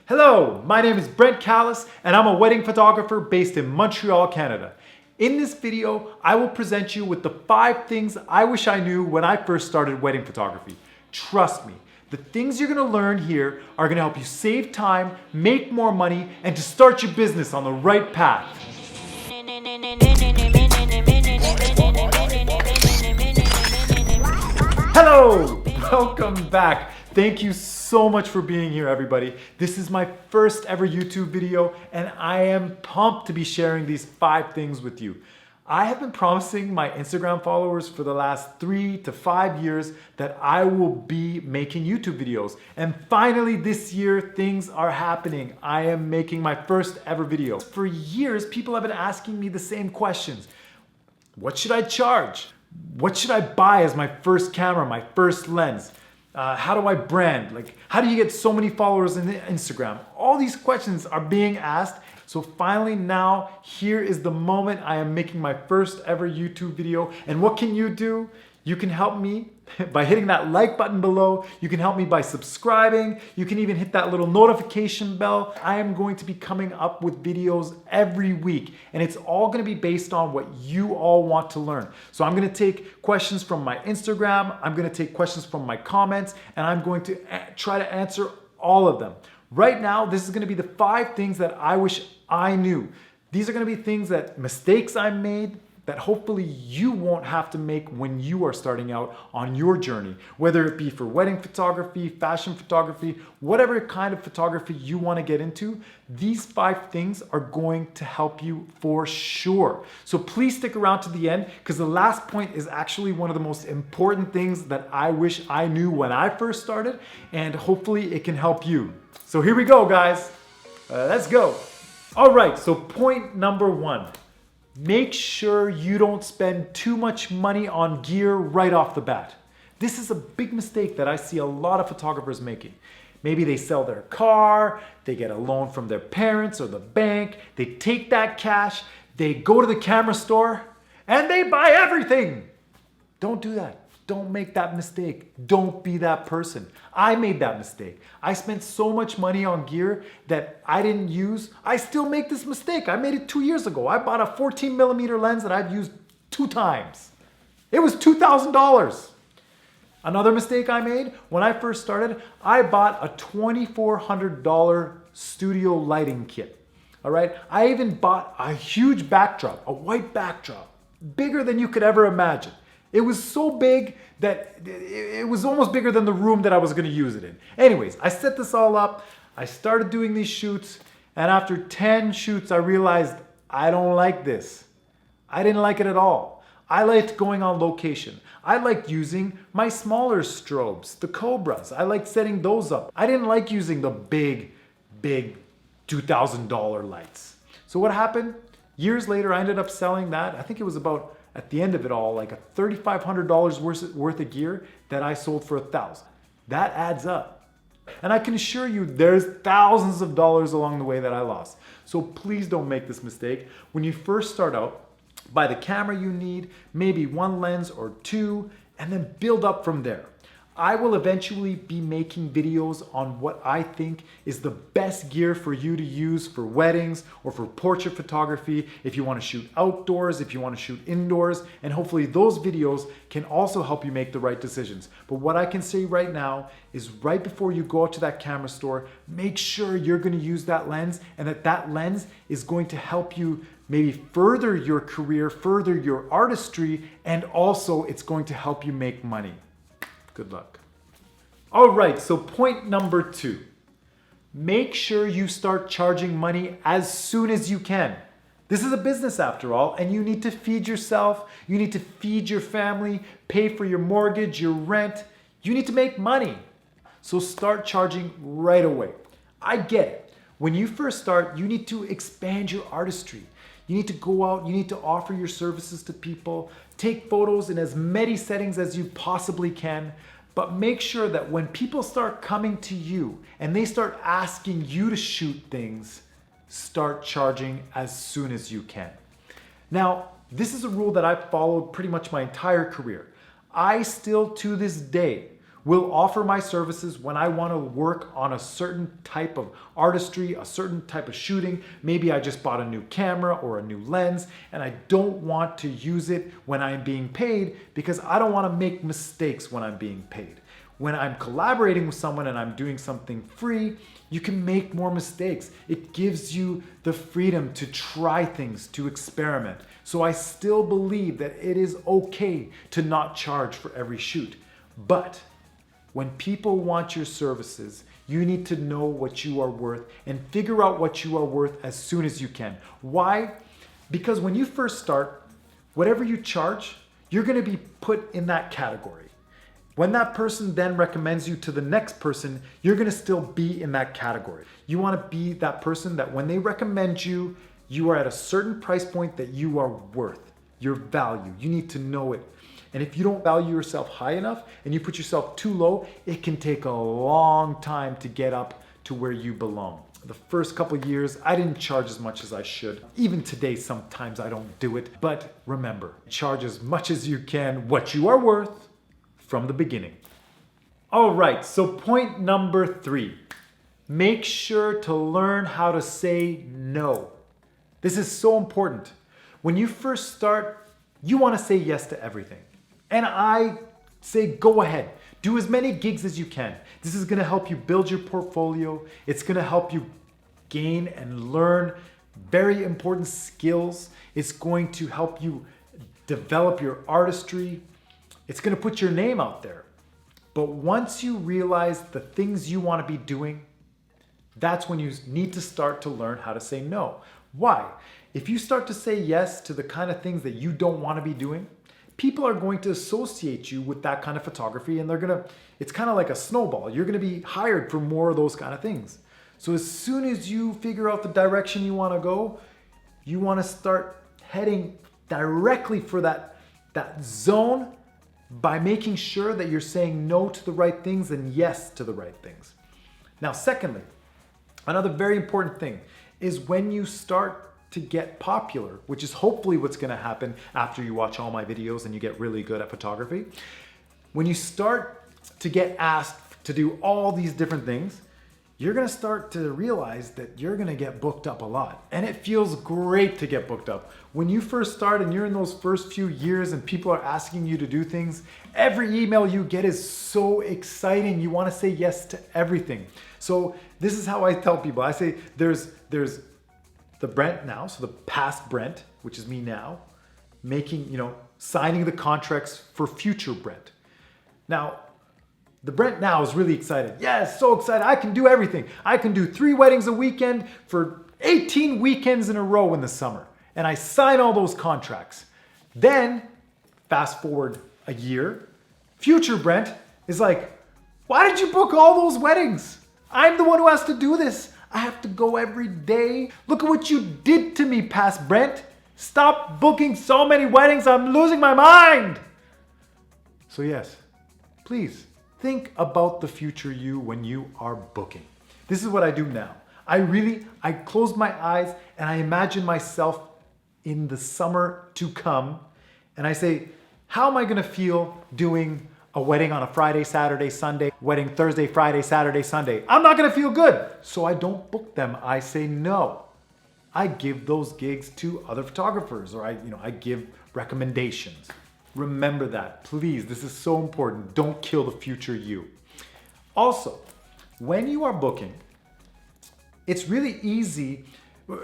Hello, my name is Brent Callis and I'm a wedding photographer based in Montreal, Canada. In this video, I will present you with the 5 things I wish I knew when I first started wedding photography. Trust me, the things you're gonna learn here are gonna help you save time, make more money, and to start your business on the right path. Hello, welcome back. Thank you so much for being here, everybody. This is my first ever YouTube video, and I am pumped to be sharing these 5 things with you. I have been promising my Instagram followers for the last 3 to 5 years that I will be making YouTube videos. And finally this year, things are happening. I am making my first ever video. For years, people have been asking me the same questions. What should I charge? What should I buy as my first camera, my first lens? How do I brand? How do you get so many followers on Instagram? All these questions are being asked. So finally now, here is the moment. I am making my first ever YouTube video. And what can you do? You can help me by hitting that like button below. You can help me by subscribing. You can even hit that little notification bell. I am going to be coming up with videos every week, and it's all gonna be based on what you all want to learn. So I'm gonna take questions from my Instagram, I'm gonna take questions from my comments, and I'm going to try to answer all of them. Right now, this is gonna be the 5 things that I wish I knew. These are gonna be mistakes I made, that hopefully you won't have to make when you are starting out on your journey, whether it be for wedding photography, fashion photography, whatever kind of photography you want to get into. These 5 things are going to help you for sure. So please stick around to the end, because the last point is actually one of the most important things that I wish I knew when I first started, and hopefully it can help you. So here we go, guys. Let's go. All right, so point number 1. Make sure you don't spend too much money on gear right off the bat. This is a big mistake that I see a lot of photographers making. Maybe they sell their car, they get a loan from their parents or the bank, they take that cash, they go to the camera store, and they buy everything. Don't do that. Don't make that mistake. Don't be that person. I made that mistake. I spent so much money on gear that I didn't use. I still make this mistake. I made it 2 years ago. I bought a 14mm lens that I've used 2 times. It was $2,000. Another mistake I made when I first started, I bought a $2,400 studio lighting kit. All right. I even bought a huge backdrop, a white backdrop, bigger than you could ever imagine. It was so big that it was almost bigger than the room that I was going to use it in. Anyways, I set this all up. I started doing these shoots, and after 10 shoots, I realized I don't like this. I didn't like it at all. I liked going on location. I liked using my smaller strobes, the Cobras. I liked setting those up. I didn't like using the big $2,000 lights. So what happened? Years later, I ended up selling that. I think it was about, at the end of it all, like a $3,500 worth of gear that I sold for $1,000. That adds up. And I can assure you there's thousands of dollars along the way that I lost. So please don't make this mistake. When you first start out, buy the camera you need, maybe 1 lens or 2, and then build up from there. I will eventually be making videos on what I think is the best gear for you to use for weddings or for portrait photography, if you want to shoot outdoors, if you want to shoot indoors, and hopefully those videos can also help you make the right decisions. But what I can say right now is right before you go out to that camera store, make sure you're going to use that lens, and that lens is going to help you maybe further your career, further your artistry, and also it's going to help you make money. Good luck. All right, so point number 2. Make sure you start charging money as soon as you can. This is a business after all, and you need to feed yourself, you need to feed your family, pay for your mortgage, your rent. You need to make money. So start charging right away. I get it. When you first start, you need to expand your artistry. You need to go out, you need to offer your services to people, take photos in as many settings as you possibly can, but make sure that when people start coming to you and they start asking you to shoot things, start charging as soon as you can. Now, this is a rule that I've followed pretty much my entire career. I still, to this day, will offer my services when I want to work on a certain type of artistry, a certain type of shooting. Maybe I just bought a new camera or a new lens and I don't want to use it when I'm being paid because I don't want to make mistakes when I'm being paid. When I'm collaborating with someone and I'm doing something free, you can make more mistakes. It gives you the freedom to try things, to experiment. So I still believe that it is okay to not charge for every shoot. But when people want your services, you need to know what you are worth and figure out what you are worth as soon as you can. Why? Because when you first start, whatever you charge, you're going to be put in that category. When that person then recommends you to the next person, you're gonna still be in that category. You wanna be that person that when they recommend you, you are at a certain price point that you are worth, your value. You need to know it. And if you don't value yourself high enough and you put yourself too low, it can take a long time to get up to where you belong. The first couple years, I didn't charge as much as I should. Even today, sometimes I don't do it. But remember, charge as much as you can what you are worth from the beginning. All right, so point number 3, make sure to learn how to say no. This is so important. When you first start, you want to say yes to everything. And I say go ahead, do as many gigs as you can. This is gonna help you build your portfolio. It's gonna help you gain and learn very important skills. It's going to help you develop your artistry. It's gonna put your name out there. But once you realize the things you wanna be doing, that's when you need to start to learn how to say no. Why? If you start to say yes to the kind of things that you don't wanna be doing, people are going to associate you with that kind of photography and it's kind of like a snowball. You're gonna be hired for more of those kind of things. So as soon as you figure out the direction you wanna go, you wanna start heading directly for that zone by making sure that you're saying no to the right things and yes to the right things. Now, secondly, another very important thing is when you start to get popular, which is hopefully what's gonna happen after you watch all my videos and you get really good at photography. When you start to get asked to do all these different things, you're gonna start to realize that you're gonna get booked up a lot. And it feels great to get booked up. When you first start and you're in those first few years and people are asking you to do things, every email you get is so exciting. You wanna say yes to everything. So this is how I tell people. I say there's the Brent now, so the past Brent, which is me now, signing the contracts for future Brent. Now, the Brent now is really excited. Yes, so excited. I can do everything. I can do 3 weddings a weekend for 18 weekends in a row in the summer. And I sign all those contracts. Then, fast forward a year, future Brent is like, why did you book all those weddings? I'm the one who has to do this. I have to go every day. Look at what you did to me, past Brent. Stop booking so many weddings. I'm losing my mind. So yes, please. Think about the future you when you are booking. This is what I do now. I close my eyes and I imagine myself in the summer to come and I say, how am I gonna feel doing a wedding on a Friday, Saturday, Sunday, wedding Thursday, Friday, Saturday, Sunday? I'm not gonna feel good. So I don't book them. I say no. I give those gigs to other photographers or I give recommendations. Remember that, please. This is so important. Don't kill the future you. Also, when you are booking, it's really easy.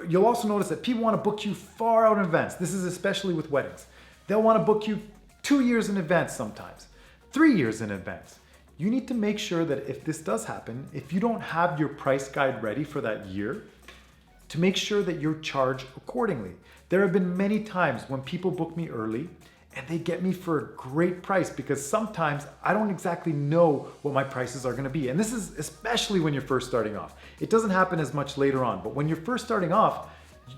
You'll also notice that people want to book you far out in advance. This is especially with weddings. They'll want to book you 2 years in advance sometimes, 3 years in advance. You need to make sure that if this does happen, if you don't have your price guide ready for that year, to make sure that you're charged accordingly. There have been many times when people book me early and they get me for a great price because sometimes I don't exactly know what my prices are gonna be. And this is especially when you're first starting off. It doesn't happen as much later on, but when you're first starting off,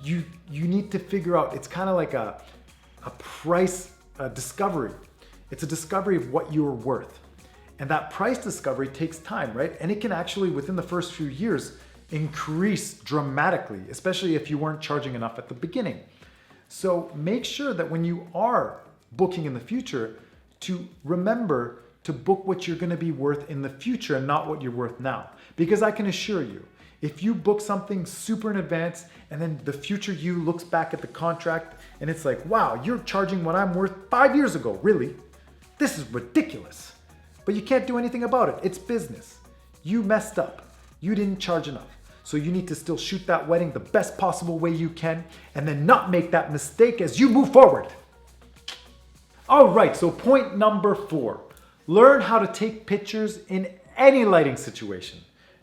you need to figure out, it's kind of like a price discovery. It's a discovery of what you're worth. And that price discovery takes time, right? And it can actually, within the first few years, increase dramatically, especially if you weren't charging enough at the beginning. So make sure that when you are booking in the future to remember to book what you're gonna be worth in the future and not what you're worth now. Because I can assure you, if you book something super in advance and then the future you looks back at the contract and it's like, wow, you're charging what I'm worth 5 years ago, really? This is ridiculous. But you can't do anything about it. It's business. You messed up. You didn't charge enough. So you need to still shoot that wedding the best possible way you can and then not make that mistake as you move forward. All right, so point number 4. Learn how to take pictures in any lighting situation.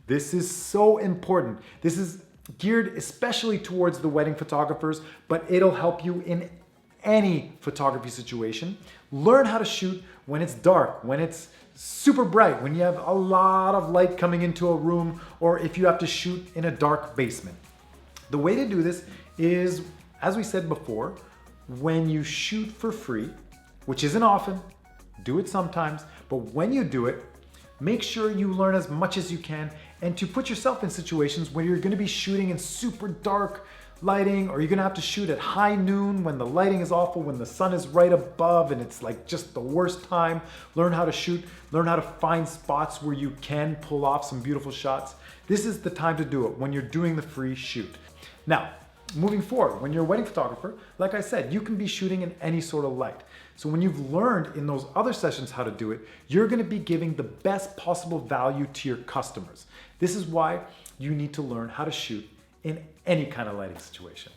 This is so important. This is geared especially towards the wedding photographers, but it'll help you in any photography situation. Learn how to shoot when it's dark, when it's super bright, when you have a lot of light coming into a room, or if you have to shoot in a dark basement. The way to do this is, as we said before, when you shoot for free, which isn't often, do it sometimes, but when you do it, make sure you learn as much as you can and to put yourself in situations where you're gonna be shooting in super dark lighting, or you're gonna have to shoot at high noon when the lighting is awful, when the sun is right above and it's like just the worst time. Learn how to shoot, learn how to find spots where you can pull off some beautiful shots. This is the time to do it, when you're doing the free shoot. Now, moving forward, when you're a wedding photographer, like I said, you can be shooting in any sort of light. So when you've learned in those other sessions how to do it, you're gonna be giving the best possible value to your customers. This is why you need to learn how to shoot in any kind of lighting situation.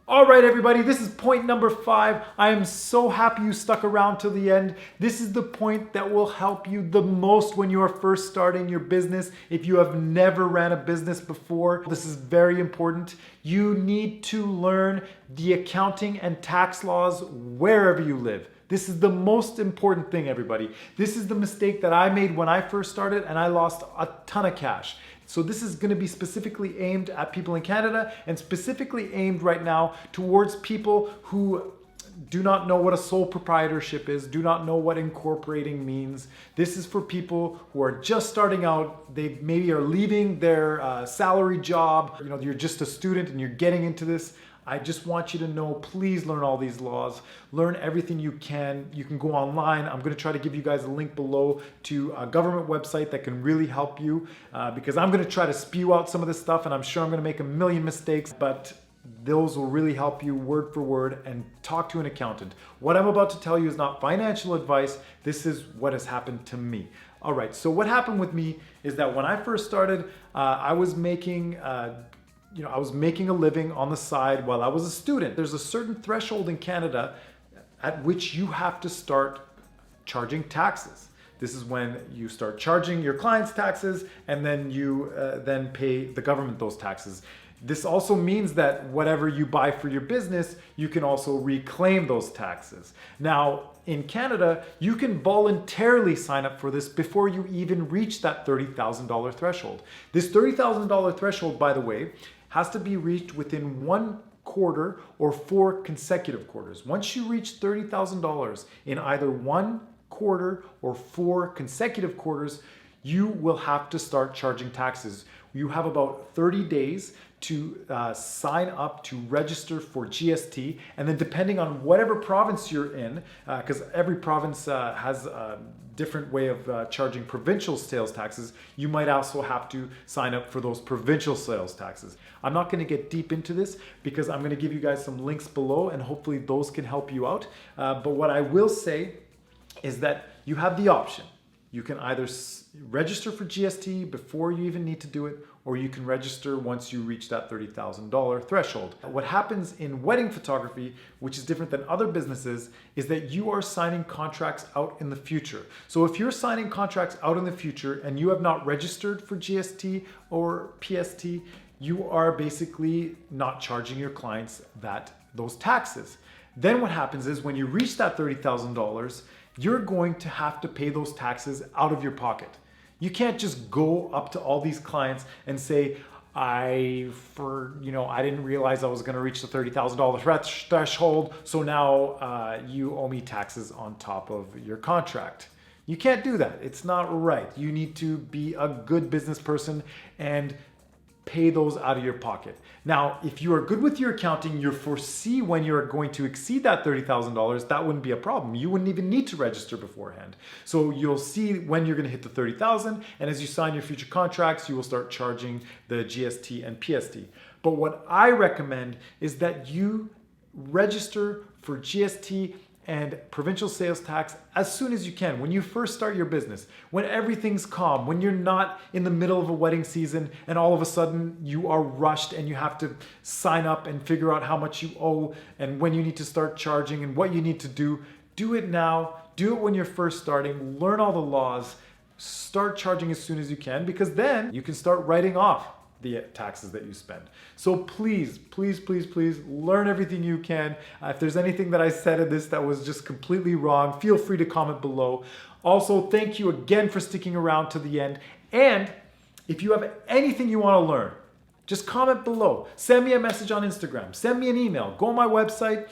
All right, everybody, this is point number 5. I am so happy you stuck around till the end. This is the point that will help you the most when you are first starting your business. If you have never ran a business before, this is very important. You need to learn the accounting and tax laws wherever you live. This is the most important thing, everybody. This is the mistake that I made when I first started and I lost a ton of cash. So this is gonna be specifically aimed at people in Canada and specifically aimed right now towards people who do not know what a sole proprietorship is, do not know what incorporating means. This is for people who are just starting out. They maybe are leaving their salary job. You know, you're just a student and you're getting into this. I just want you to know, please learn all these laws. Learn everything you can. You can go online. I'm going to try to give you guys a link below to a government website that can really help you because I'm going to try to spew out some of this stuff and I'm sure I'm going to make a million mistakes, but those will really help you word for word, and talk to an accountant. What I'm about to tell you is not financial advice. This is what has happened to me. All right, so what happened with me is that when I first started, I was making I was making a living on the side while I was a student. There's a certain threshold in Canada at which you have to start charging taxes. This is when you start charging your clients taxes and then you then pay the government those taxes. This also means that whatever you buy for your business, you can also reclaim those taxes. Now, in Canada, you can voluntarily sign up for this before you even reach that $30,000 threshold. This $30,000 threshold, by the way, has to be reached within 1 quarter or 4 consecutive quarters. Once you reach $30,000 in either 1 quarter or 4 consecutive quarters, you will have to start charging taxes. You have about 30 days to sign up to register for GST, and then depending on whatever province you're in, because every province has a different way of charging provincial sales taxes, you might also have to sign up for those provincial sales taxes. I'm not going to get deep into this because I'm going to give you guys some links below and hopefully those can help you out. But what I will say is that you have the option. You can either register for GST before you even need to do it, or you can register once you reach that $30,000 threshold. What happens in wedding photography, which is different than other businesses, is that you are signing contracts out in the future. So if you're signing contracts out in the future and you have not registered for GST or PST, you are basically not charging your clients those taxes. Then what happens is when you reach that $30,000, you're going to have to pay those taxes out of your pocket. You can't just go up to all these clients and say, I didn't realize I was going to reach the $30,000 threshold, so now you owe me taxes on top of your contract. You can't do that. It's not right. You need to be a good business person and pay those out of your pocket. Now, if you are good with your accounting, you foresee when you're going to exceed that $30,000, that wouldn't be a problem. You wouldn't even need to register beforehand. So you'll see when you're going to hit the 30,000, and as you sign your future contracts, you will start charging the GST and PST. But what I recommend is that you register for GST and provincial sales tax as soon as you can, when you first start your business, when everything's calm, when you're not in the middle of a wedding season and all of a sudden you are rushed and you have to sign up and figure out how much you owe and when you need to start charging and what you need to do. Do it now. Do it when you're first starting. Learn all the laws. Start charging as soon as you can, because then you can start writing off the taxes that you spend. So please, please, please, please learn everything you can. If there's anything that I said in this that was just completely wrong, feel free to comment below. Also, thank you again for sticking around to the end. And if you have anything you want to learn, just comment below. Send me a message on Instagram. Send me an email. Go on my website.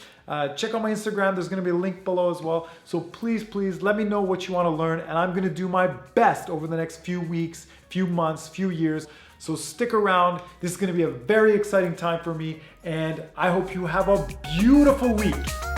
Check out my Instagram. There's going to be a link below as well. So please, please let me know what you want to learn. And I'm going to do my best over the next few weeks, few months, few years. So stick around. This is going to be a very exciting time for me. And I hope you have a beautiful week.